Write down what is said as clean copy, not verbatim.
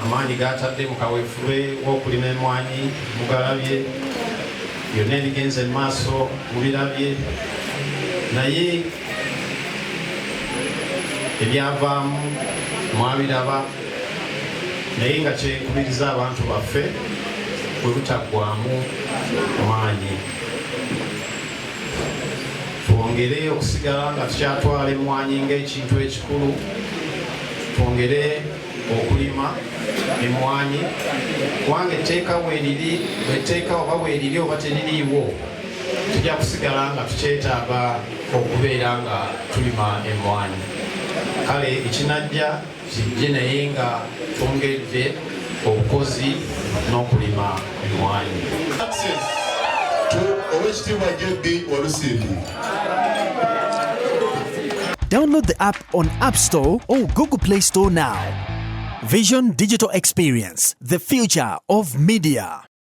amaanyi gatadde mu kaweefube w'okulima emmwanyi mugalabye, byonna ebigenze mu maaso mubirabye, naye ebyavaamu mwabiraba, naye nga kyenkubiriza abantu baffe bwe butaggwaamu maanyi. Twongere okusigala nga tukyatwala emmwanyi ng'ekintu ekikulu, twongere okulima emmwanyi kubanga etteeka weeriri, bw'etteeka oba weeriri oba teririiwo, tujja kusigala nga tukyetaaga okubeera nga tulima emmwanyi. Kale ekinajja kijje naye nga twongedde obukozi n'okulima emmwanyi. Download the app on App Store or Google Play Store now. Vision Digital Experience, the future of media.